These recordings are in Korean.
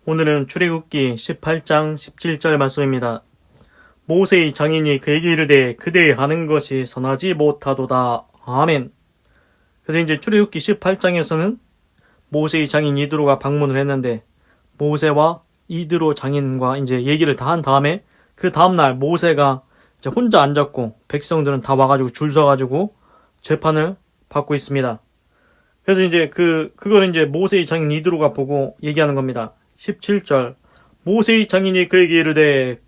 오늘은 출애굽기 18장 17절 말씀입니다. 모세의 장인이 그에게 이르되 그대의 하는 것이 선하지 못하도다. 아멘. 그래서 이제 출애굽기 18장에서는 모세의 장인 이드로가 방문을 했는데 모세와 이드로 장인과 이제 얘기를 다 한 다음에 그 다음날 모세가 이제 혼자 앉았고 백성들은 다 와가지고 줄 서가지고 재판을 받고 있습니다. 그래서 이제 그걸 이제 모세의 장인 이드로가 보고 얘기하는 겁니다. 17절 모세의 장인이 그에게 이르되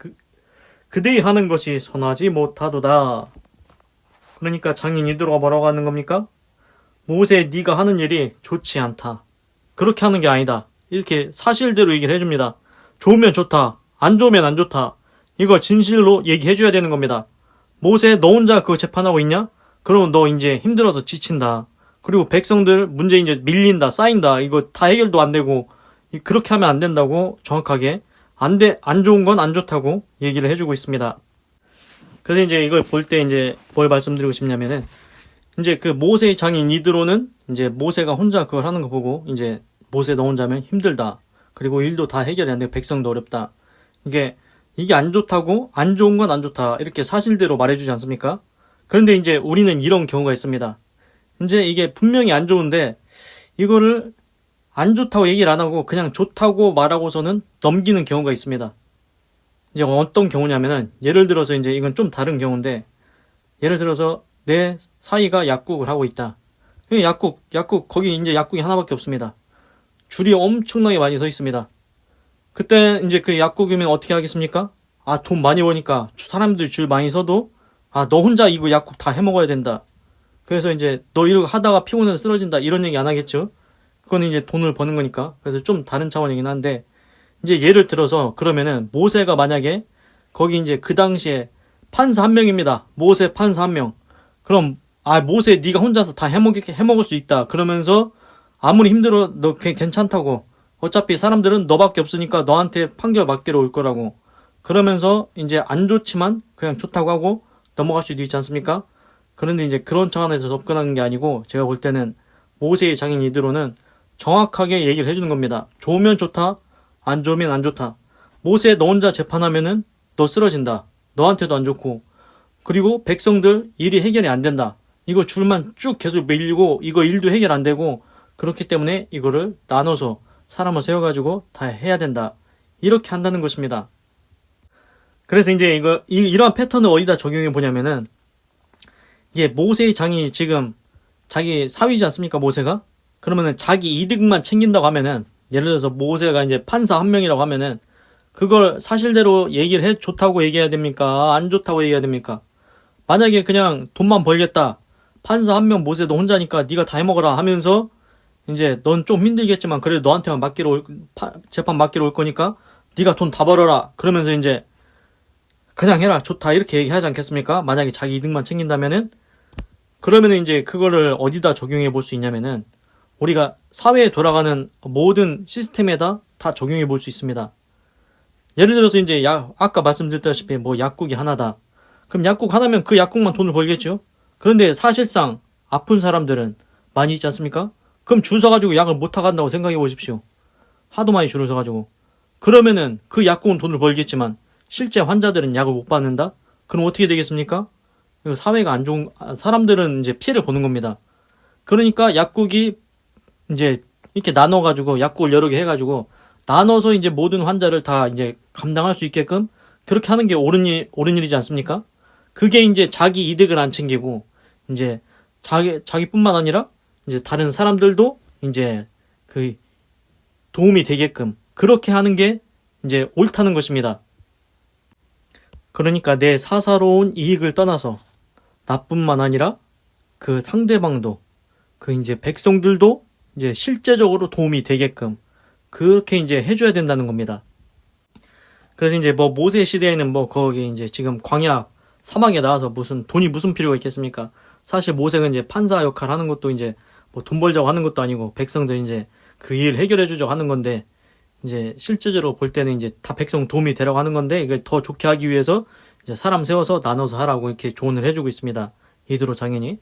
그대의 하는 것이 선하지 못하도다. 그러니까 장인 이드로가 뭐라고 하는 겁니까? 모세 네가 하는 일이 좋지 않다. 그렇게 하는 게 아니다. 이렇게 사실대로 얘기를 해줍니다. 좋으면 좋다. 안 좋으면 안 좋다. 이거 진실로 얘기해줘야 되는 겁니다. 모세 너 혼자 그거 재판하고 있냐? 그러면 너 이제 힘들어서 지친다. 그리고 백성들 문제 이제 밀린다, 쌓인다. 이거 다 해결도 안 되고 그렇게 하면 안 된다고 정확하게 안 좋은 건 안 좋다고 얘기를 해주고 있습니다. 그래서 이제 이걸 볼 때 이제 뭘 말씀드리고 싶냐면은 이제 그 모세의 장인 이드로는 이제 모세가 혼자 그걸 하는 거 보고 이제 모세 너 혼자면 힘들다. 그리고 일도 다 해결이 안 되고 백성도 어렵다. 이게 안 좋다고 안 좋은 건 안 좋다. 이렇게 사실대로 말해주지 않습니까? 그런데 이제 우리는 이런 경우가 있습니다. 이제 이게 분명히 안 좋은데 이거를 안 좋다고 얘기를 안 하고 그냥 좋다고 말하고서는 넘기는 경우가 있습니다. 이제 어떤 경우냐면은 예를 들어서 이제 이건 좀 다른 경우인데 예를 들어서 내 사이가 약국을 하고 있다. 약국 거기 이제 약국이 하나밖에 없습니다. 줄이 엄청나게 많이 서 있습니다. 그때 이제 그 약국이면 어떻게 하겠습니까? 돈 많이 버니까 사람들이 줄 많이 서도 너 혼자 이거 약국 다 해먹어야 된다. 그래서 이제 너 이러고 하다가 피곤해서 쓰러진다 이런 얘기 안 하겠죠? 그건 이제 돈을 버는 거니까. 그래서 좀 다른 차원이긴 한데 이제 예를 들어서 그러면은 모세가 만약에 거기 이제 그 당시에 판사 한 명입니다. 모세 판사 한 명. 그럼 모세 네가 혼자서 다 해먹을 수 있다. 그러면서 아무리 힘들어 너 괜찮다고. 어차피 사람들은 너밖에 없으니까 너한테 판결 맡기러 올 거라고. 그러면서 이제 안 좋지만 그냥 좋다고 하고 넘어갈 수도 있지 않습니까? 그런데 이제 그런 차원에서 접근하는 게 아니고 제가 볼 때는 모세의 장인 이드로는 정확하게 얘기를 해주는 겁니다. 좋으면 좋다. 안 좋으면 안 좋다. 모세 너 혼자 재판하면은 너 쓰러진다. 너한테도 안 좋고. 그리고 백성들 일이 해결이 안 된다. 이거 줄만 쭉 계속 밀리고 이거 일도 해결 안 되고 그렇기 때문에 이거를 나눠서 사람을 세워가지고 다 해야 된다. 이렇게 한다는 것입니다. 그래서 이제 이러한 패턴을 어디다 적용해 보냐면은 이게 모세의 장이 지금 자기 사위지 않습니까? 모세가? 그러면은 자기 이득만 챙긴다고 하면은 예를 들어서 모세가 이제 판사 한 명이라고 하면은 그걸 사실대로 얘기를 좋다고 얘기해야 됩니까? 안 좋다고 얘기해야 됩니까? 만약에 그냥 돈만 벌겠다. 판사 한 명 모세 너 혼자니까 네가 다 해먹어라 하면서 이제 넌 좀 힘들겠지만 그래도 너한테만 재판 맡기러 올 거니까 네가 돈 다 벌어라. 그러면서 이제 그냥 해라. 좋다. 이렇게 얘기하지 않겠습니까? 만약에 자기 이득만 챙긴다면은 그러면은 이제 그거를 어디다 적용해 볼 수 있냐면은 우리가 사회에 돌아가는 모든 시스템에다 다 적용해 볼 수 있습니다. 예를 들어서 이제 아까 말씀드렸다시피 약국이 하나다. 그럼 약국 하나면 그 약국만 돈을 벌겠죠? 그런데 사실상 아픈 사람들은 많이 있지 않습니까? 그럼 줄 서가지고 약을 못 타간다고 생각해 보십시오. 하도 많이 줄을 서가지고. 그러면은 그 약국은 돈을 벌겠지만 실제 환자들은 약을 못 받는다? 그럼 어떻게 되겠습니까? 사회가 안 좋은, 사람들은 이제 피해를 보는 겁니다. 그러니까 약국이 이제 이렇게 나눠가지고 약국을 여러 개 해가지고 나눠서 이제 모든 환자를 다 이제 감당할 수 있게끔 그렇게 하는 게 옳은 일이지 않습니까? 그게 이제 자기 이득을 안 챙기고 이제 자기뿐만 아니라 이제 다른 사람들도 이제 그 도움이 되게끔 그렇게 하는 게 이제 옳다는 것입니다. 그러니까 내 사사로운 이익을 떠나서 나뿐만 아니라 그 상대방도 그 이제 백성들도 이제 실제적으로 도움이 되게끔 그렇게 이제 해줘야 된다는 겁니다. 그래서 이제 모세 시대에는 거기 이제 지금 광야 사막에 나와서 돈이 무슨 필요가 있겠습니까? 사실 모세가 이제 판사 역할 하는 것도 이제 돈 벌자고 하는 것도 아니고 백성들 이제 그 일 해결해주자고 하는 건데 이제 실제적으로 볼 때는 이제 다 백성 도움이 되라고 하는 건데 이걸 더 좋게 하기 위해서 이제 사람 세워서 나눠서 하라고 이렇게 조언을 해주고 있습니다. 이드로 장인이.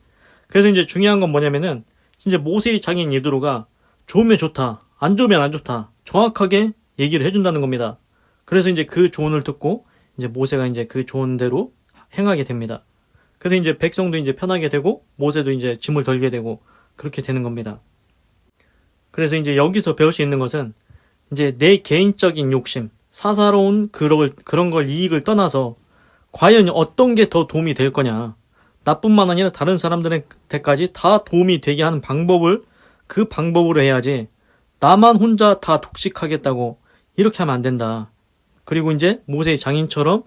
그래서 이제 중요한 건 뭐냐면은 이제 모세의 장인 이드로가 좋으면 좋다, 안 좋으면 안 좋다. 정확하게 얘기를 해준다는 겁니다. 그래서 이제 그 조언을 듣고 이제 모세가 이제 그 조언대로 행하게 됩니다. 그래서 이제 백성도 이제 편하게 되고 모세도 이제 짐을 덜게 되고 그렇게 되는 겁니다. 그래서 이제 여기서 배울 수 있는 것은 이제 내 개인적인 욕심, 사사로운 그런 걸 이익을 떠나서 과연 어떤 게 더 도움이 될 거냐. 나뿐만 아니라 다른 사람들한테까지 다 도움이 되게 하는 방법을 그 방법으로 해야지 나만 혼자 다 독식하겠다고 이렇게 하면 안 된다. 그리고 이제 모세의 장인처럼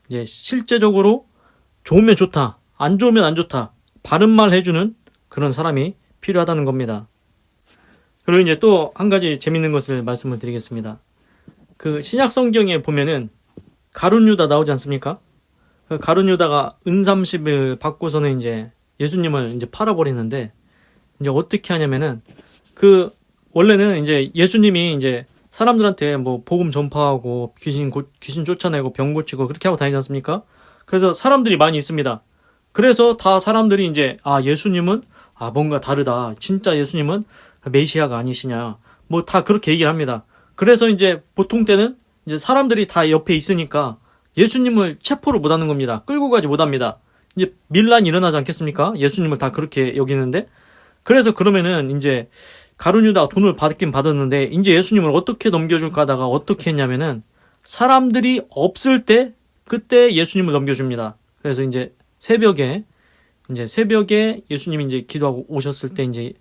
이제 실제적으로 좋으면 좋다, 안 좋으면 안 좋다, 바른 말 해주는 그런 사람이 필요하다는 겁니다. 그리고 이제 또 한 가지 재밌는 것을 말씀을 드리겠습니다. 그 신약 성경에 보면은 가룟 유다 나오지 않습니까? 그 가룟 유다가 은30을 받고서는 이제 예수님을 이제 팔아버리는데 이제 어떻게 하냐면은 그 원래는 이제 예수님이 이제 사람들한테 뭐 복음 전파하고 귀신 쫓아내고 병 고치고 그렇게 하고 다니지 않습니까? 그래서 사람들이 많이 있습니다. 그래서 다 사람들이 이제 예수님은 뭔가 다르다. 진짜 예수님은 메시아가 아니시냐. 뭐 다 그렇게 얘기를 합니다. 그래서 이제 보통 때는 이제 사람들이 다 옆에 있으니까 예수님을 체포를 못 하는 겁니다. 끌고 가지 못합니다. 이제 밀란이 일어나지 않겠습니까? 예수님을 다 그렇게 여기는데. 그래서 그러면은 이제 가룟 유다가 돈을 받긴 받았는데 이제 예수님을 어떻게 넘겨줄까 하다가 어떻게 했냐면은 사람들이 없을 때 그때 예수님을 넘겨줍니다. 그래서 이제 새벽에 예수님이 이제 기도하고 오셨을 때 이제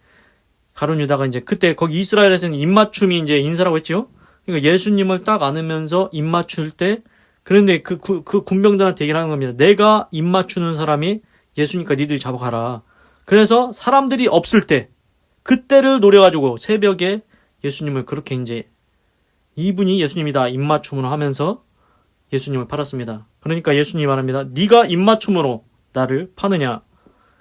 가룟 유다가 이제 그때 거기 이스라엘에서는 입맞춤이 이제 인사라고 했죠. 그러니까 예수님을 딱 안으면서 입맞출 때 그런데 그 군병들한테 얘기를 하는 겁니다. 내가 입맞추는 사람이 예수니까 니들이 잡아가라. 그래서 사람들이 없을 때 그때를 노려가지고 새벽에 예수님을 그렇게 이제 이분이 예수님이다 입맞춤을 하면서 예수님을 팔았습니다. 그러니까 예수님이 말합니다. 네가 입맞춤으로 나를 파느냐.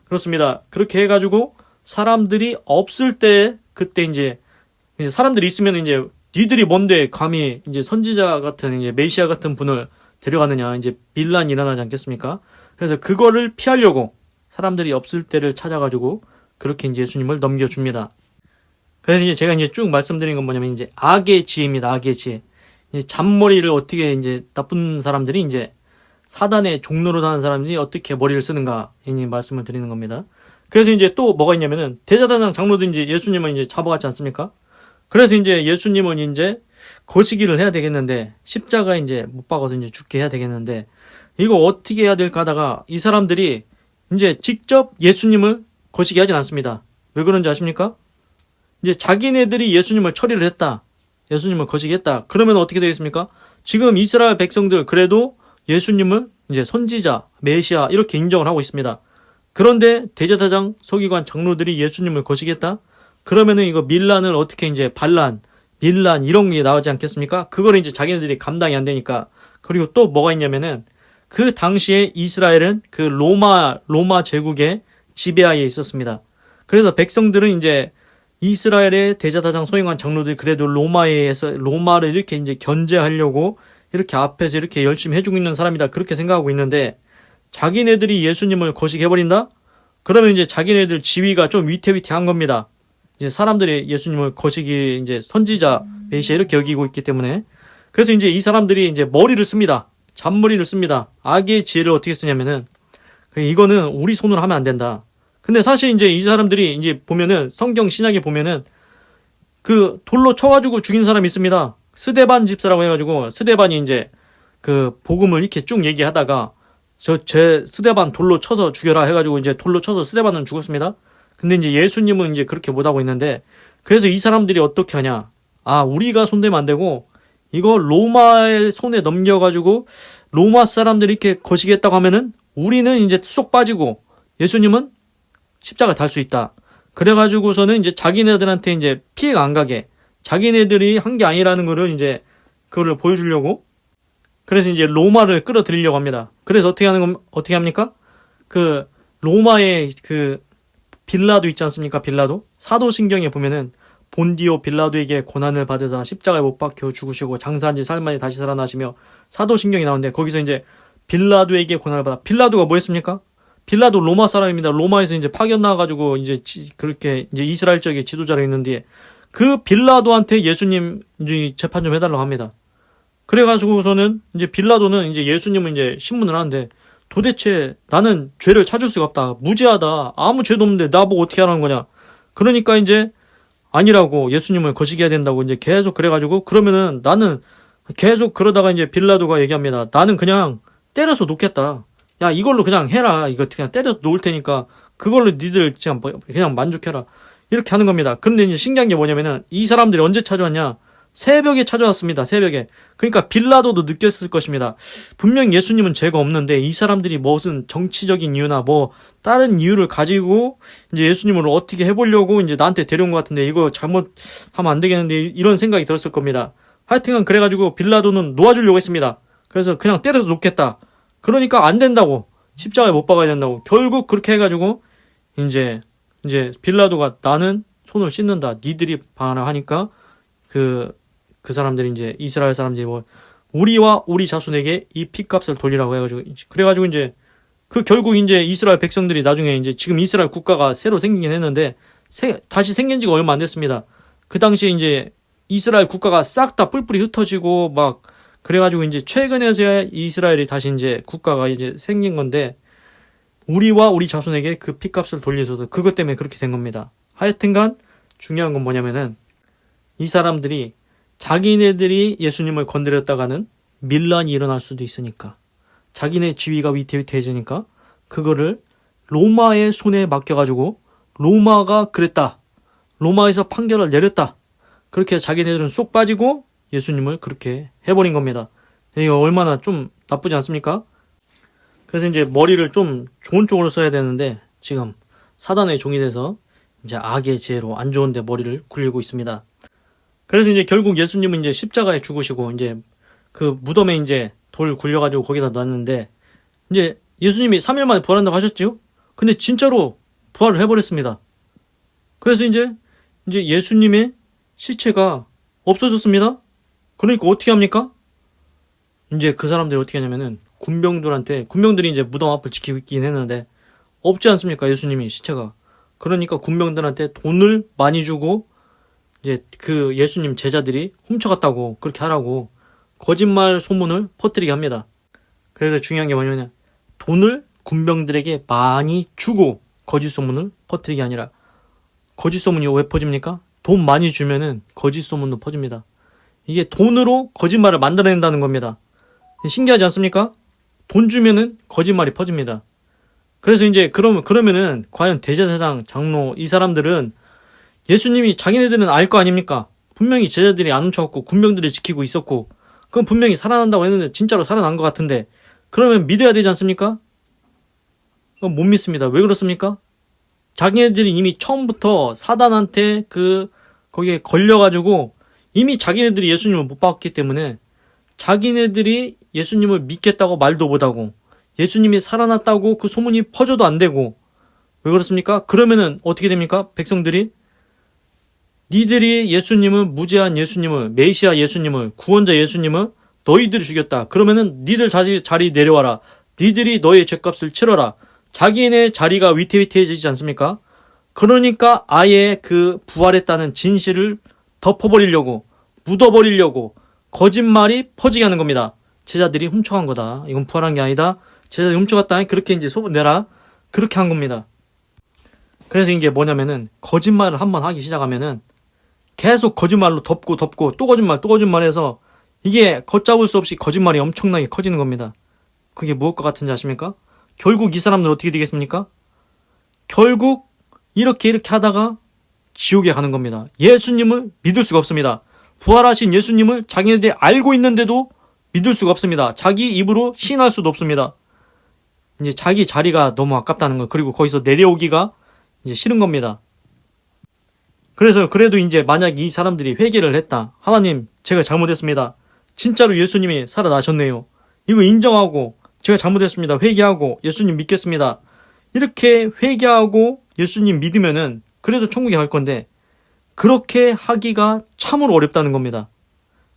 그렇습니다. 그렇게 해가지고 사람들이 없을 때 그때 이제 사람들이 있으면 이제 니들이 뭔데 감히 이제 선지자 같은 이제 메시아 같은 분을 데려가느냐 이제 밀란이 일어나지 않겠습니까? 그래서 그거를 피하려고 사람들이 없을 때를 찾아가지고 그렇게 이제 예수님을 넘겨줍니다. 그래서 이제 제가 이제 쭉 말씀드린 건 뭐냐면 이제 악의 지혜입니다. 악의 지혜. 이제 잔머리를 어떻게 이제 나쁜 사람들이 이제 사단의 종로로 하는 사람들이 어떻게 머리를 쓰는가 이 말씀을 드리는 겁니다. 그래서 이제 또 뭐가 있냐면은 대제사장 장로도 이제 예수님을 이제 잡아갔지 않습니까? 그래서 이제 예수님은 이제 거시기를 해야 되겠는데 십자가 이제 못 박아서 이제 죽게 해야 되겠는데 이거 어떻게 해야 될까 하다가 이 사람들이 이제 직접 예수님을 거시기 하진 않습니다. 왜 그런지 아십니까? 이제 자기네들이 예수님을 처리를 했다. 예수님을 거시기 했다. 그러면 어떻게 되겠습니까? 지금 이스라엘 백성들 그래도 예수님을 이제 선지자, 메시아 이렇게 인정을 하고 있습니다. 그런데 대제사장, 서기관, 장로들이 예수님을 거시겠다? 그러면은 이거 밀란을 어떻게 이제 밀란 이런 게 나오지 않겠습니까? 그거를 이제 자기네들이 감당이 안 되니까. 그리고 또 뭐가 있냐면은 그 당시에 이스라엘은 그 로마 제국의 지배하에 있었습니다. 그래서 백성들은 이제 이스라엘의 대제사장, 서기관, 장로들이 그래도 로마를 이렇게 이제 견제하려고 이렇게 앞에서 이렇게 열심히 해주고 있는 사람이다. 그렇게 생각하고 있는데 자기네들이 예수님을 거시기해버린다? 그러면 이제 자기네들 지위가 좀 위태위태한 겁니다. 이제 사람들이 예수님을 거시기 이제 선지자, 메시아 이렇게 여기고 있기 때문에. 그래서 이제 이 사람들이 이제 머리를 씁니다. 잔머리를 씁니다. 악의 지혜를 어떻게 쓰냐면은 이거는 우리 손으로 하면 안 된다. 근데 사실 이제 이 사람들이 이제 보면은 성경 신약에 보면은 그 돌로 쳐가지고 죽인 사람이 있습니다. 스데반 집사라고 해가지고 스데반이 이제 그 복음을 이렇게 쭉 얘기하다가 제 스데반 돌로 쳐서 죽여라 해가지고 이제 돌로 쳐서 스데반은 죽었습니다. 근데 이제 예수님은 이제 그렇게 못하고 있는데 그래서 이 사람들이 어떻게 하냐. 우리가 손대면 안 되고 이거 로마의 손에 넘겨가지고 로마 사람들이 이렇게 거시겠다고 하면은 우리는 이제 쏙 빠지고 예수님은 십자가 달 수 있다. 그래가지고서는 이제 자기네들한테 이제 피해가 안 가게 자기네들이 한 게 아니라는 거를 이제 그거를 보여주려고 그래서 이제 로마를 끌어들이려고 합니다. 그래서 어떻게 합니까? 그 로마의 그 빌라도 있지 않습니까? 빌라도 사도신경에 보면은 본디오 빌라도에게 고난을 받으사 십자가에 못 박혀 죽으시고 장사한 지 4일 만에 다시 살아나시며 사도신경이 나오는데 거기서 이제 빌라도에게 고난을 받아 빌라도가 뭐 했습니까? 빌라도 로마 사람입니다. 로마에서 이제 파견 나와가지고 이제 그렇게 이제 이스라엘 쪽에 지도자로 있는데 그 빌라도한테 예수님 이제 재판 좀 해달라고 합니다. 그래가지고서는 이제 빌라도는 이제 예수님은 이제 신문을 하는데 도대체 나는 죄를 찾을 수가 없다. 무죄하다. 아무 죄도 없는데 나보고 어떻게 하라는 거냐. 그러니까 이제 아니라고 예수님을 거시기해야 된다고 이제 계속 그래가지고 그러면은 나는 계속 그러다가 이제 빌라도가 얘기합니다. 나는 그냥 때려서 놓겠다. 야, 이걸로 그냥 해라. 이거 그냥 때려서 놓을 테니까 그걸로 니들 그냥 만족해라. 이렇게 하는 겁니다. 그런데 이제 신기한 게 뭐냐면은 이 사람들이 언제 찾아왔냐? 새벽에 찾아왔습니다. 새벽에. 그러니까 빌라도도 느꼈을 것입니다. 분명 예수님은 죄가 없는데 이 사람들이 무슨 정치적인 이유나 뭐 다른 이유를 가지고 이제 예수님을 어떻게 해보려고 이제 나한테 데려온 것 같은데 이거 잘못하면 안 되겠는데 이런 생각이 들었을 겁니다. 하여튼간 그래가지고 빌라도는 놓아주려고 했습니다. 그래서 그냥 때려서 놓겠다. 그러니까 안 된다고. 십자가에 못 박아야 된다고. 결국 그렇게 해가지고 이제 빌라도가 나는 손을 씻는다. 니들이 반항하니까 그 사람들이 이제 이스라엘 사람들이 뭐 우리와 우리 자손에게 이 핏값을 돌리라고 해가지고 그래가지고 이제 그 결국 이제 이스라엘 백성들이 나중에 이제 지금 이스라엘 국가가 새로 생기긴 했는데 다시 생긴 지가 얼마 안 됐습니다. 그 당시에 이제 이스라엘 국가가 싹 다 뿔뿔이 흩어지고 막 그래가지고 이제 최근에서야 이스라엘이 다시 이제 국가가 이제 생긴 건데 우리와 우리 자손에게 그 핏값을 돌리셔도 그것 때문에 그렇게 된 겁니다. 하여튼간 중요한 건 뭐냐면은 이 사람들이 자기네들이 예수님을 건드렸다가는 밀란이 일어날 수도 있으니까 자기네 지위가 위태위태해지니까 그거를 로마의 손에 맡겨가지고 로마가 그랬다. 로마에서 판결을 내렸다. 그렇게 자기네들은 쏙 빠지고 예수님을 그렇게 해버린 겁니다. 이게 얼마나 좀 나쁘지 않습니까? 그래서 이제 머리를 좀 좋은 쪽으로 써야 되는데 지금 사단의 종이 돼서 이제 악의 지혜로 안 좋은데 머리를 굴리고 있습니다. 그래서 이제 결국 예수님은 이제 십자가에 죽으시고 이제 그 무덤에 이제 돌 굴려가지고 거기다 놨는데 이제 예수님이 3일 만에 부활한다고 하셨지요? 근데 진짜로 부활을 해버렸습니다. 그래서 이제 예수님의 시체가 없어졌습니다. 그러니까 어떻게 합니까? 이제 그 사람들이 어떻게 하냐면은 군병들이 이제 무덤 앞을 지키고 있긴 했는데 없지 않습니까? 예수님이 시체가. 그러니까 군병들한테 돈을 많이 주고 이제 그 예수님 제자들이 훔쳐갔다고 그렇게 하라고 거짓말 소문을 퍼뜨리게 합니다. 그래서 중요한 게 뭐냐면 돈을 군병들에게 많이 주고 거짓 소문을 퍼뜨리게 아니라 거짓 소문이 왜 퍼집니까? 돈 많이 주면은 거짓 소문도 퍼집니다. 이게 돈으로 거짓말을 만들어낸다는 겁니다. 신기하지 않습니까? 돈 주면은 거짓말이 퍼집니다. 그래서 이제 그러면은 과연 대제사장, 장로 이 사람들은 예수님이 자기네들은 알 거 아닙니까? 분명히 제자들이 안 훔쳐갖고 군병들이 지키고 있었고 그건 분명히 살아난다고 했는데 진짜로 살아난 것 같은데 그러면 믿어야 되지 않습니까? 그건 못 믿습니다. 왜 그렇습니까? 자기네들이 이미 처음부터 사단한테 거기에 걸려가지고 이미 자기네들이 예수님을 못 봤기 때문에 자기네들이 예수님을 믿겠다고 말도 못하고 예수님이 살아났다고 그 소문이 퍼져도 안 되고 왜 그렇습니까? 그러면은 어떻게 됩니까? 백성들이 니들이 예수님을 무죄한 예수님을 메시아 예수님을 구원자 예수님을 너희들이 죽였다. 그러면은 니들 자리 내려와라. 니들이 너의 죄값을 치러라. 자기네 자리가 위태위태해지지 않습니까? 그러니까 아예 그 부활했다는 진실을 덮어버리려고 묻어버리려고 거짓말이 퍼지게 하는 겁니다. 제자들이 훔쳐간 거다. 이건 부활한 게 아니다. 제자들이 훔쳐갔다. 그렇게 이제 소문 내라. 그렇게 한 겁니다. 그래서 이게 뭐냐면은 거짓말을 한번 하기 시작하면은 계속 거짓말로 덮고 또 거짓말해서 이게 걷잡을 수 없이 거짓말이 엄청나게 커지는 겁니다. 그게 무엇과 같은지 아십니까? 결국 이 사람들 어떻게 되겠습니까? 결국 이렇게 하다가 지옥에 가는 겁니다. 예수님을 믿을 수가 없습니다. 부활하신 예수님을 자기네들이 알고 있는데도 믿을 수가 없습니다. 자기 입으로 시인할 수도 없습니다. 이제 자기 자리가 너무 아깝다는 거, 그리고 거기서 내려오기가 이제 싫은 겁니다. 그래서 그래도 이제 만약 이 사람들이 회개를 했다. 하나님, 제가 잘못했습니다. 진짜로 예수님이 살아나셨네요. 이거 인정하고 제가 잘못했습니다. 회개하고 예수님 믿겠습니다. 이렇게 회개하고 예수님 믿으면은 그래도 천국에 갈 건데 그렇게 하기가 참으로 어렵다는 겁니다.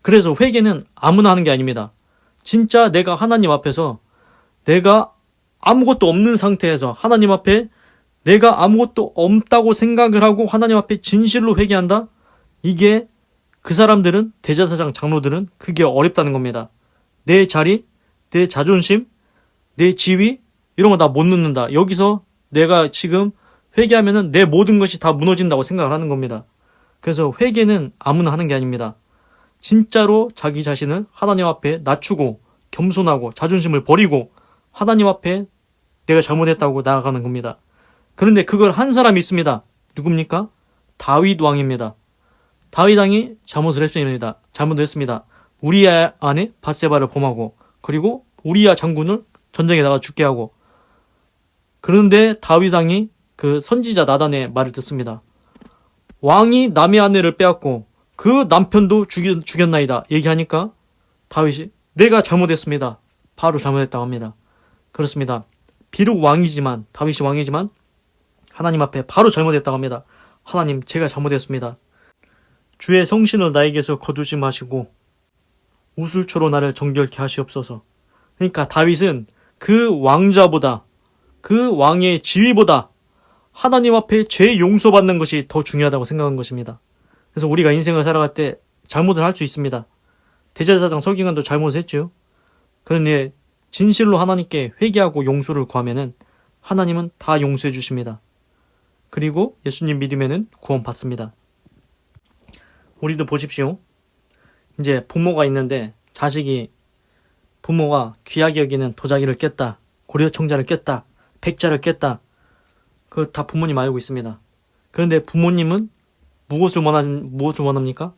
그래서 회개는 아무나 하는 게 아닙니다. 진짜 내가 하나님 앞에서 내가 아무것도 없는 상태에서 하나님 앞에 내가 아무것도 없다고 생각을 하고 하나님 앞에 진실로 회개한다? 이게 그 사람들은, 대제사장 장로들은 그게 어렵다는 겁니다. 내 자리, 내 자존심, 내 지위 이런 거 다 못 놓는다. 여기서 내가 지금 회개하면은 내 모든 것이 다 무너진다고 생각을 하는 겁니다. 그래서 회개는 아무나 하는 게 아닙니다. 진짜로 자기 자신을 하나님 앞에 낮추고 겸손하고 자존심을 버리고 하나님 앞에 내가 잘못했다고 나아가는 겁니다. 그런데 그걸 한 사람이 있습니다. 누굽니까? 다윗 왕입니다. 다윗 왕이 잘못을 했습니다. 잘못을 했습니다. 우리야 아내 밧세바를 범하고 그리고 우리야 장군을 전쟁에 나가 죽게 하고, 그런데 다윗 왕이 그 선지자 나단의 말을 듣습니다. 왕이 남의 아내를 빼앗고 그 남편도 죽였나이다 얘기하니까 다윗이 내가 잘못했습니다. 바로 잘못했다고 합니다. 그렇습니다. 비록 왕이지만, 다윗이 왕이지만 하나님 앞에 바로 잘못했다고 합니다. 하나님, 제가 잘못했습니다. 주의 성신을 나에게서 거두지 마시고 우술초로 나를 정결케 하시옵소서. 그러니까 다윗은 그 왕자보다, 그 왕의 지위보다 하나님 앞에 죄 용서받는 것이 더 중요하다고 생각한 것입니다. 그래서 우리가 인생을 살아갈 때 잘못을 할 수 있습니다. 대제사장 서기관도 잘못을 했죠. 그런데 진실로 하나님께 회개하고 용서를 구하면은 하나님은 다 용서해 주십니다. 그리고 예수님 믿으면은 구원 받습니다. 우리도 보십시오. 이제 부모가 있는데 자식이, 부모가 귀하게 여기는 도자기를 깼다, 고려청자를 깼다, 백자를 깼다. 그거 다 부모님 알고 있습니다. 그런데 부모님은 무엇을 원합니까?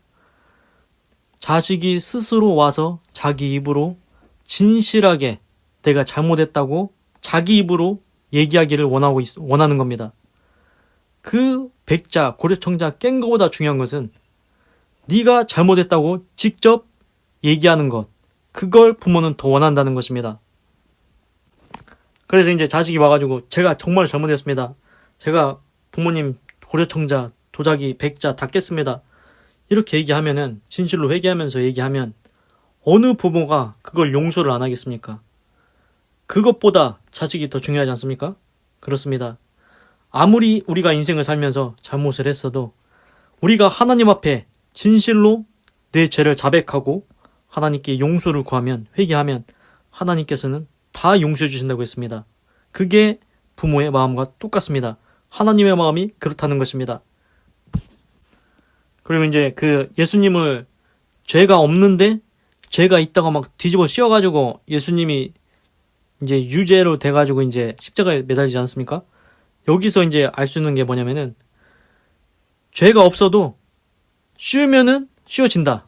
자식이 스스로 와서 자기 입으로 진실하게 내가 잘못했다고 자기 입으로 얘기하기를 원하는 겁니다. 그 백자, 고려청자 깬 것보다 중요한 것은 네가 잘못했다고 직접 얘기하는 것, 그걸 부모는 더 원한다는 것입니다. 그래서 이제 자식이 와가지고 제가 정말 잘못했습니다. 제가 부모님 고려청자, 도자기, 백자 다 깼습니다. 이렇게 얘기하면은, 진실로 회개하면서 얘기하면 어느 부모가 그걸 용서를 안 하겠습니까? 그것보다 자식이 더 중요하지 않습니까? 그렇습니다. 아무리 우리가 인생을 살면서 잘못을 했어도 우리가 하나님 앞에 진실로 내 죄를 자백하고 하나님께 용서를 구하면, 회개하면 하나님께서는 다 용서해 주신다고 했습니다. 그게 부모의 마음과 똑같습니다. 하나님의 마음이 그렇다는 것입니다. 그리고 이제 그 예수님을, 죄가 없는데 죄가 있다고 막 뒤집어 씌워가지고 예수님이 이제 유죄로 돼가지고 이제 십자가에 매달리지 않습니까? 여기서 이제 알 수 있는 게 뭐냐면은, 죄가 없어도 씌우면은 씌워진다.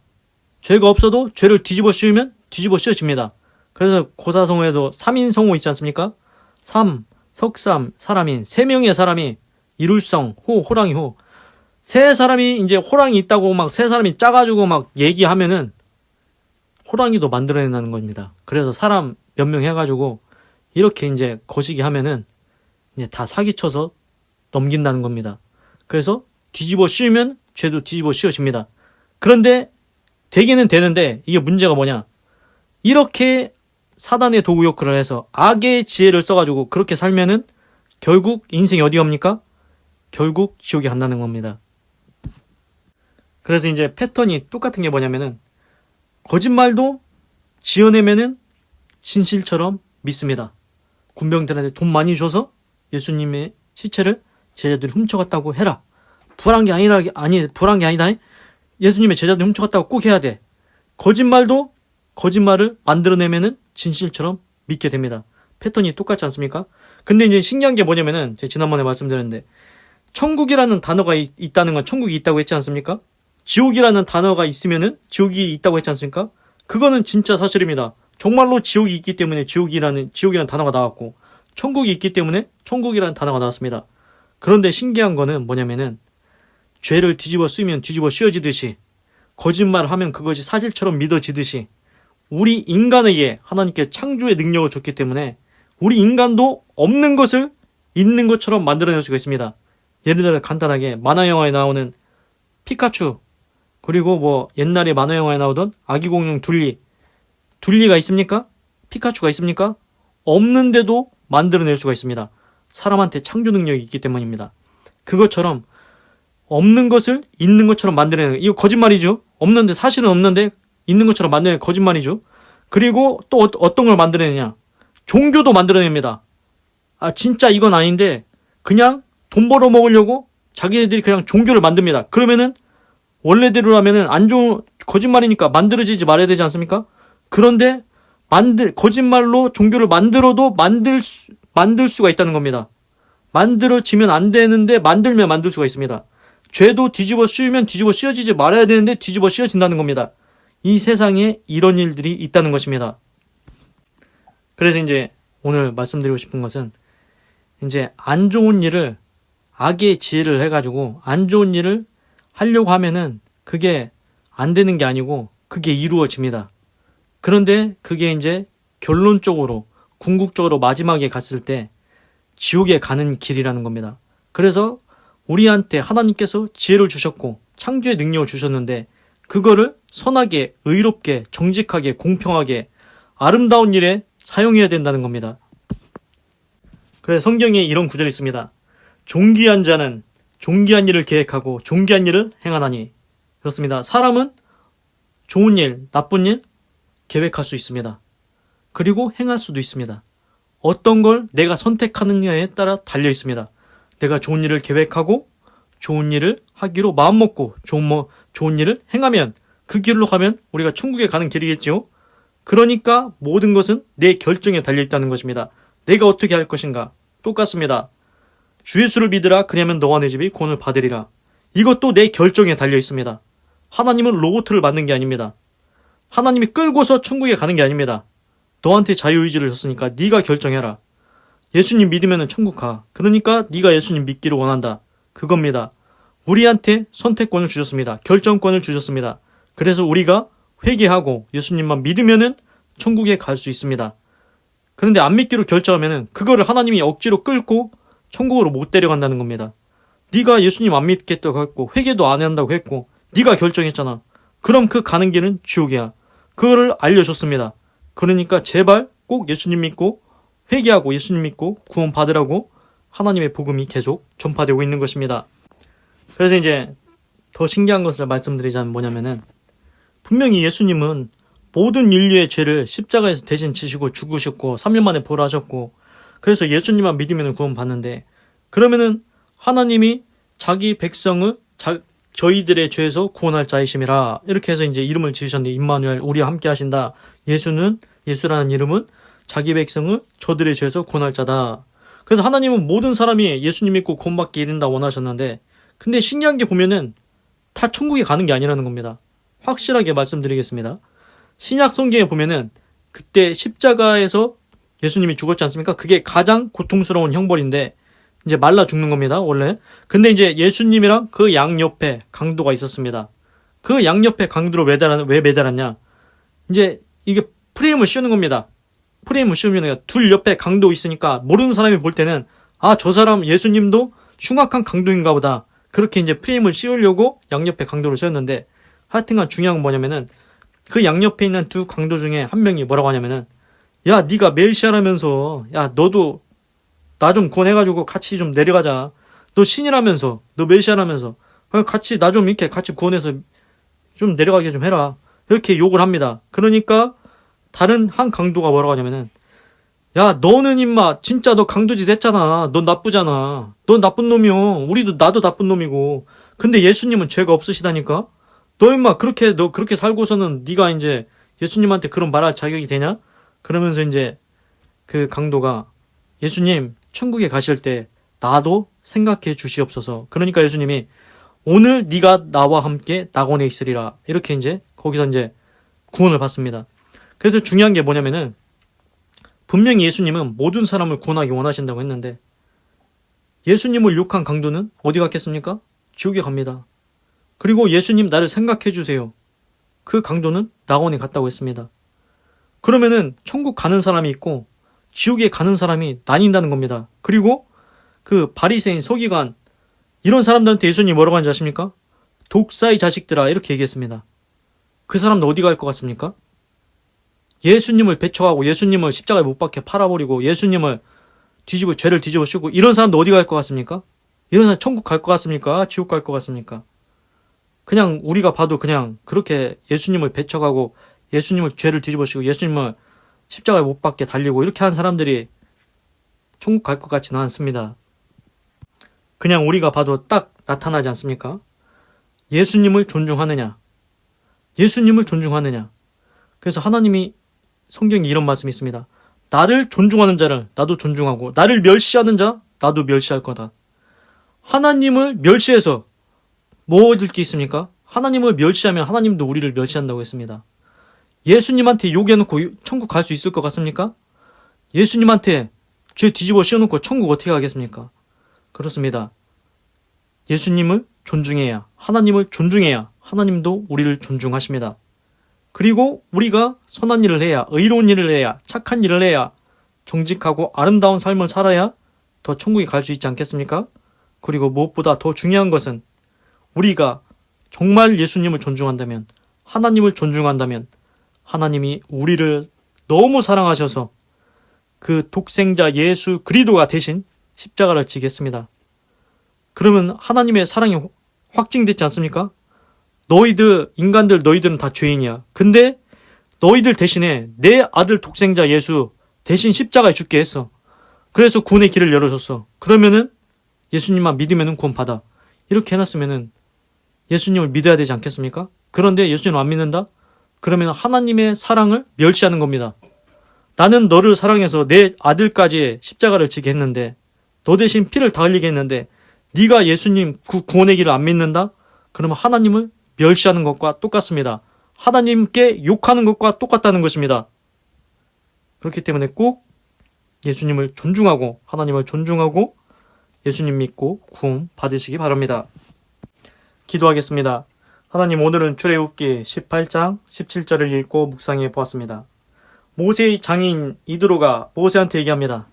죄가 없어도 죄를 뒤집어 씌우면 뒤집어 씌워집니다. 그래서 고사성어에도 3인성호 있지 않습니까? 3, 석삼, 사람인, 3명의 사람이, 이룰성, 호랑이, 세 사람이 이제 호랑이 있다고 막 세 사람이 짜가지고 막 얘기하면은 호랑이도 만들어낸다는 겁니다. 그래서 사람 몇 명 해가지고 이렇게 이제 거시기 하면은 이제 다 사기쳐서 넘긴다는 겁니다. 그래서 뒤집어 씌우면 죄도 뒤집어 씌워집니다. 그런데 되기는 되는데 이게 문제가 뭐냐? 이렇게 사단의 도구 역할을 해서 악의 지혜를 써가지고 그렇게 살면은 결국 인생이 어디 갑니까? 결국 지옥에 간다는 겁니다. 그래서 이제 패턴이 똑같은 게 뭐냐면은, 거짓말도 지어내면은 진실처럼 믿습니다. 군병들한테 돈 많이 줘서 예수님의 시체를 제자들이 훔쳐갔다고 해라. 불한 게 아니다. 예수님의 제자들이 훔쳐갔다고 꼭 해야 돼. 거짓말도 거짓말을 만들어내면은 진실처럼 믿게 됩니다. 패턴이 똑같지 않습니까? 근데 이제 신기한 게 뭐냐면은, 제가 지난번에 말씀드렸는데, 천국이라는 단어가 있다는 건 천국이 있다고 했지 않습니까? 지옥이라는 단어가 있으면은 지옥이 있다고 했지 않습니까? 그거는 진짜 사실입니다. 정말로 지옥이 있기 때문에 지옥이라는 단어가 나왔고, 천국이 있기 때문에 천국이라는 단어가 나왔습니다. 그런데 신기한 거는 뭐냐면은, 죄를 뒤집어 쓰면 뒤집어 씌워지듯이, 거짓말을 하면 그것이 사실처럼 믿어지듯이, 우리 인간에게 하나님께 창조의 능력을 줬기 때문에 우리 인간도 없는 것을 있는 것처럼 만들어낼 수가 있습니다. 예를 들어 간단하게 만화 영화에 나오는 피카츄, 그리고 뭐 옛날에 만화 영화에 나오던 아기 공룡 둘리가 있습니까? 피카츄가 있습니까? 없는데도 만들어낼 수가 있습니다. 사람한테 창조 능력이 있기 때문입니다. 그것처럼 없는 것을 있는 것처럼 만들어내는, 이거 거짓말이죠. 없는데, 사실은 없는데 있는 것처럼 만들어내는 거짓말이죠. 그리고 또 어떤 걸 만들어내냐, 종교도 만들어냅니다. 아, 진짜 이건 아닌데 그냥 돈 벌어 먹으려고 자기네들이 그냥 종교를 만듭니다. 그러면은 원래대로라면은 안 좋은, 거짓말이니까 만들어지지 말아야 되지 않습니까? 그런데 거짓말로 종교를 만들어도 만들 수가 있다는 겁니다. 만들어지면 안 되는데 만들면 만들 수가 있습니다. 죄도 뒤집어 씌우면 뒤집어 씌워지지 말아야 되는데 뒤집어 씌워진다는 겁니다. 이 세상에 이런 일들이 있다는 것입니다. 그래서 이제 오늘 말씀드리고 싶은 것은, 이제 안 좋은 일을, 악의 지혜를 해가지고 안 좋은 일을 하려고 하면은 그게 안 되는 게 아니고 그게 이루어집니다. 그런데 그게 이제 결론적으로, 궁극적으로 마지막에 갔을 때 지옥에 가는 길이라는 겁니다. 그래서 우리한테 하나님께서 지혜를 주셨고 창조의 능력을 주셨는데 그거를 선하게, 의롭게, 정직하게, 공평하게, 아름다운 일에 사용해야 된다는 겁니다. 그래서 성경에 이런 구절이 있습니다. 존귀한 자는 존귀한 일을 계획하고 존귀한 일을 행하나니. 그렇습니다. 사람은 좋은 일, 나쁜 일 계획할 수 있습니다. 그리고 행할 수도 있습니다. 어떤 걸 내가 선택하느냐에 따라 달려 있습니다. 내가 좋은 일을 계획하고 좋은 일을 하기로 마음먹고 좋은 일을 행하면, 그 길로 가면 우리가 천국에 가는 길이겠죠. 그러니까 모든 것은 내 결정에 달려 있다는 것입니다. 내가 어떻게 할 것인가. 똑같습니다. 주 예수를 믿으라, 그리하면 너와 내 집이 구원을 받으리라. 이것도 내 결정에 달려 있습니다. 하나님은 로봇을 만든 게 아닙니다. 하나님이 끌고서 천국에 가는 게 아닙니다. 너한테 자유의지를 줬으니까 네가 결정해라. 예수님 믿으면 천국 가. 그러니까 네가 예수님 믿기를 원한다. 그겁니다. 우리한테 선택권을 주셨습니다. 결정권을 주셨습니다. 그래서 우리가 회개하고 예수님만 믿으면은 천국에 갈 수 있습니다. 그런데 안 믿기로 결정하면은 그거를 하나님이 억지로 끌고 천국으로 못 데려간다는 겁니다. 네가 예수님 안 믿겠다고 했고 회개도 안 한다고 했고 네가 결정했잖아. 그럼 그 가는 길은 지옥이야. 그거를 알려줬습니다. 그러니까 제발 꼭 예수님 믿고 회개하고 예수님 믿고 구원 받으라고 하나님의 복음이 계속 전파되고 있는 것입니다. 그래서 이제 더 신기한 것을 말씀드리자면 뭐냐면은, 분명히 예수님은 모든 인류의 죄를 십자가에서 대신 지시고 죽으셨고 3일 만에 부활하셨고, 그래서 예수님만 믿으면 구원 받는데, 그러면은 하나님이 자기 백성을 저희들의 죄에서 구원할 자이심이라 이렇게 해서 이제 이름을 지으셨는데, 임마누엘, 우리와 함께 하신다. 예수라는 이름은 자기 백성을 저들의 죄에서 구원할 자다. 그래서 하나님은 모든 사람이 예수님 믿고 구원받게 이른다 원하셨는데, 근데 신기한 게 보면은 다 천국에 가는 게 아니라는 겁니다. 확실하게 말씀드리겠습니다. 신약 성경에 보면은 그때 십자가에서 예수님이 죽었지 않습니까? 그게 가장 고통스러운 형벌인데 이제 말라 죽는 겁니다, 원래. 근데 이제 예수님이랑 그 양옆에 강도가 있었습니다. 그 양옆에 강도를 왜 매달았냐? 이제 이게 프레임을 씌우는 겁니다. 프레임을 씌우면 둘 옆에 강도 있으니까 모르는 사람이 볼 때는, 아, 저 사람 예수님도 흉악한 강도인가 보다. 그렇게 이제 프레임을 씌우려고 양옆에 강도를 세웠는데, 하여튼간 중요한 건 뭐냐면은 그 양옆에 있는 두 강도 중에 한 명이 뭐라고 하냐면은, 야, 네가 메시아라면서, 야, 너도 나 좀 구원해가지고 같이 좀 내려가자. 너 신이라면서, 너 메시아라면서, 같이 나 좀 이렇게 같이 구원해서 좀 내려가게 좀 해라. 이렇게 욕을 합니다. 그러니까 다른 한 강도가 뭐라고 하냐면은, 야, 너는 임마 진짜 너 강도짓 했잖아. 넌 나쁘잖아. 넌 나쁜 놈이요. 나도 나쁜 놈이고. 근데 예수님은 죄가 없으시다니까. 너 임마 너 그렇게 살고서는 네가 이제 예수님한테 그런 말할 자격이 되냐? 그러면서 이제 그 강도가, 예수님 천국에 가실 때 나도 생각해 주시옵소서. 그러니까 예수님이, 오늘 네가 나와 함께 낙원에 있으리라. 이렇게 이제 거기서 이제 구원을 받습니다. 그래서 중요한 게 뭐냐면은, 분명히 예수님은 모든 사람을 구원하기 원하신다고 했는데, 예수님을 욕한 강도는 어디 갔겠습니까? 지옥에 갑니다. 그리고 예수님 나를 생각해 주세요. 그 강도는 낙원에 갔다고 했습니다. 그러면은 천국 가는 사람이 있고 지옥에 가는 사람이 나뉜다는 겁니다. 그리고 그 바리새인, 서기관, 이런 사람들한테 예수님이 뭐라고 하는지 아십니까? 독사의 자식들아, 이렇게 얘기했습니다. 그 사람들 어디 갈 것 같습니까? 예수님을 배척하고 예수님을 십자가에 못 박혀 팔아버리고 예수님을 죄를 뒤집어 씌우고 이런 사람들 어디 갈 것 같습니까? 이런 사람 천국 갈 것 같습니까? 지옥 갈 것 같습니까? 그냥 우리가 봐도 그냥 그렇게 예수님을 배척하고 예수님을 죄를 뒤집어쓰고 예수님을 십자가에 못 박게 달리고 이렇게 한 사람들이 천국 갈 것 같지는 않습니다. 그냥 우리가 봐도 딱 나타나지 않습니까? 예수님을 존중하느냐? 예수님을 존중하느냐? 그래서 하나님이 성경에 이런 말씀이 있습니다. 나를 존중하는 자를 나도 존중하고 나를 멸시하는 자 나도 멸시할 거다. 하나님을 멸시해서 뭐 얻을 게 있습니까? 하나님을 멸시하면 하나님도 우리를 멸시한다고 했습니다. 예수님한테 욕해놓고 천국 갈 수 있을 것 같습니까? 예수님한테 죄 뒤집어 씌워놓고 천국 어떻게 가겠습니까? 그렇습니다. 예수님을 존중해야, 하나님을 존중해야 하나님도 우리를 존중하십니다. 그리고 우리가 선한 일을 해야, 의로운 일을 해야, 착한 일을 해야, 정직하고 아름다운 삶을 살아야 더 천국에 갈 수 있지 않겠습니까? 그리고 무엇보다 더 중요한 것은 우리가 정말 예수님을 존중한다면, 하나님을 존중한다면 하나님이 우리를 너무 사랑하셔서 그 독생자 예수 그리스도가 대신 십자가를 지겠습니다. 그러면 하나님의 사랑이 확증됐지 않습니까? 너희들, 인간들 너희들은 다 죄인이야. 근데 너희들 대신에 내 아들 독생자 예수 대신 십자가에 죽게 했어. 그래서 구원의 길을 열어줬어. 그러면은 예수님만 믿으면은 구원 받아. 이렇게 해놨으면은 예수님을 믿어야 되지 않겠습니까? 그런데 예수님을 안 믿는다? 그러면 하나님의 사랑을 멸시하는 겁니다. 나는 너를 사랑해서 내 아들까지 십자가를 지게 했는데 너 대신 피를 다 흘리게 했는데 네가 예수님 그 구원의 길을 안 믿는다? 그러면 하나님을 멸시하는 것과 똑같습니다. 하나님께 욕하는 것과 똑같다는 것입니다. 그렇기 때문에 꼭 예수님을 존중하고 하나님을 존중하고 예수님 믿고 구원 받으시기 바랍니다. 기도하겠습니다. 하나님, 오늘은 출애굽기 18장 17절을 읽고 묵상해 보았습니다. 모세의 장인 이드로가 모세한테 얘기합니다.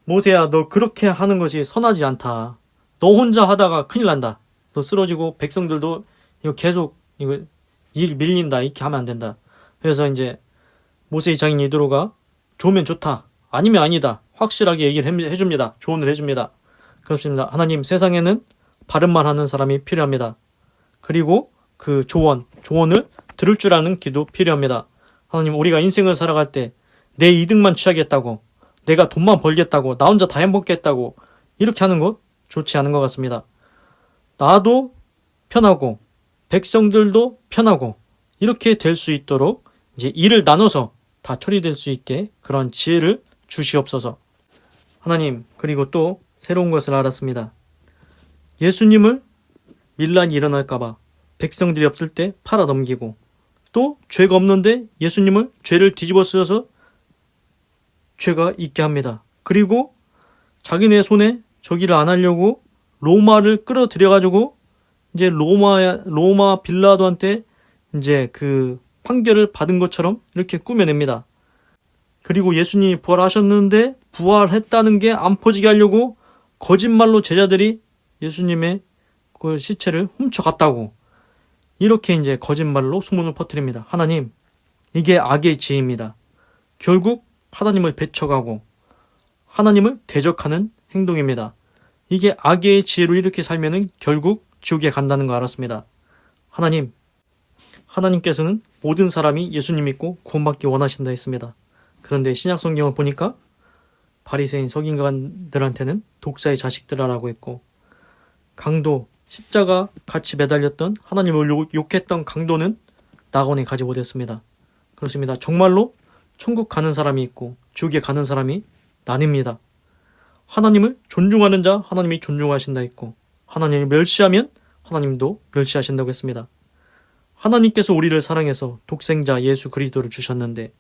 모세야, 너 그렇게 하는 것이 선하지 않다. 너 혼자 하다가 큰일 난다. 너 쓰러지고 백성들도 이거 계속 이거 일 밀린다. 이렇게 하면 안 된다. 그래서 이제 모세의 장인 이드로가 좋으면 좋다, 아니면 아니다, 확실하게 얘기를 해줍니다. 조언을 해줍니다. 그렇습니다. 하나님, 세상에는 바른 말 하는 사람이 필요합니다. 그리고 그 조언을 들을 줄 아는 기도 필요합니다. 하나님, 우리가 인생을 살아갈 때 내 이득만 취하겠다고, 내가 돈만 벌겠다고, 나 혼자 다 행복했다고 이렇게 하는 것 좋지 않은 것 같습니다. 나도 편하고 백성들도 편하고 이렇게 될 수 있도록 이제 일을 나눠서 다 처리될 수 있게 그런 지혜를 주시옵소서. 하나님, 그리고 또 새로운 것을 알았습니다. 예수님을 밀란이 일어날까봐 백성들이 없을 때 팔아 넘기고, 또 죄가 없는데 예수님을 죄를 뒤집어 쓰여서 죄가 있게 합니다. 그리고 자기네 손에 저기를 안 하려고 로마를 끌어들여가지고 이제 로마 빌라도한테 이제 그 판결을 받은 것처럼 이렇게 꾸며냅니다. 그리고 예수님이 부활하셨는데 부활했다는 게 안 퍼지게 하려고 거짓말로 제자들이 예수님의 그 시체를 훔쳐갔다고 이렇게 이제 거짓말로 소문을 퍼뜨립니다. 하나님, 이게 악의 지혜입니다. 결국 하나님을 배척하고 하나님을 대적하는 행동입니다. 이게 악의 지혜로 이렇게 살면은 결국 지옥에 간다는 거 알았습니다. 하나님, 하나님께서는 모든 사람이 예수님 믿고 구원받기 원하신다 했습니다. 그런데 신약 성경을 보니까 바리새인 서기관들한테는 독사의 자식들아라고 했고, 강도, 십자가 같이 매달렸던 하나님을 욕했던 강도는 낙원에 가지 못했습니다. 그렇습니다. 정말로 천국 가는 사람이 있고 지옥에 가는 사람이 나뉩니다. 하나님을 존중하는 자 하나님이 존중하신다 했고, 하나님을 멸시하면 하나님도 멸시하신다고 했습니다. 하나님께서 우리를 사랑해서 독생자 예수 그리스도를 주셨는데,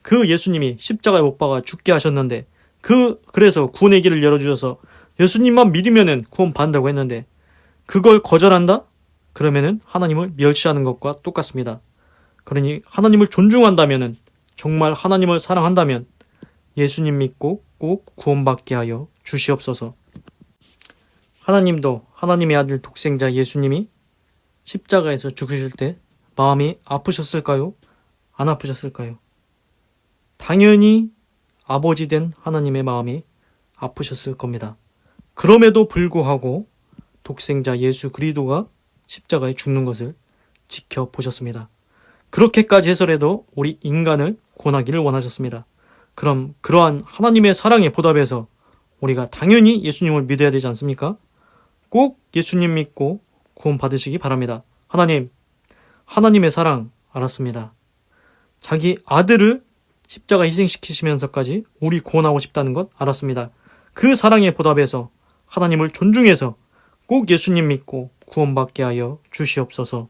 그 예수님이 십자가에 못 박아 죽게 하셨는데, 그래서 구원의 길을 열어주셔서 예수님만 믿으면은 구원 받는다고 했는데, 그걸 거절한다? 그러면은 하나님을 멸시하는 것과 똑같습니다. 그러니 하나님을 존중한다면은, 정말 하나님을 사랑한다면 예수님 믿고 꼭 구원받게 하여 주시옵소서. 하나님도 하나님의 아들 독생자 예수님이 십자가에서 죽으실 때 마음이 아프셨을까요? 안 아프셨을까요? 당연히 아버지 된 하나님의 마음이 아프셨을 겁니다. 그럼에도 불구하고 독생자 예수 그리스도가 십자가에 죽는 것을 지켜보셨습니다. 그렇게까지 해서라도 우리 인간을 구원하기를 원하셨습니다. 그럼 그러한 하나님의 사랑에 보답해서 우리가 당연히 예수님을 믿어야 되지 않습니까? 꼭 예수님 믿고 구원 받으시기 바랍니다. 하나님의 사랑 알았습니다. 자기 아들을 십자가 희생시키시면서까지 우리 구원하고 싶다는 것 알았습니다. 그 사랑에 보답해서 하나님을 존중해서 꼭 예수님 믿고 구원받게 하여 주시옵소서.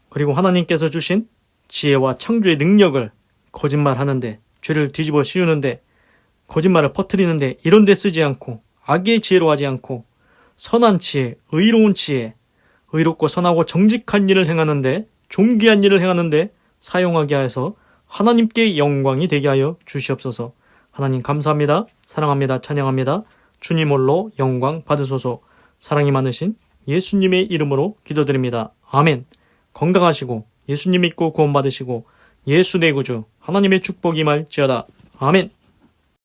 그리고 하나님께서 주신 지혜와 창조의 능력을 거짓말하는데, 죄를 뒤집어 씌우는데, 거짓말을 퍼뜨리는데 이런 데 쓰지 않고 악의 지혜로 하지 않고 선한 지혜, 의로운 지혜, 의롭고 선하고 정직한 일을 행하는데, 존귀한 일을 행하는데 사용하게 하여서 하나님께 영광이 되게 하여 주시옵소서. 하나님 감사합니다. 사랑합니다. 찬양합니다. 주님 홀로 영광 받으소서. 사랑이 많으신 예수님의 이름으로 기도드립니다. 아멘. 건강하시고 예수님 믿고 구원 받으시고 예수 내 구주 하나님의 축복이 임할지어다. 아멘.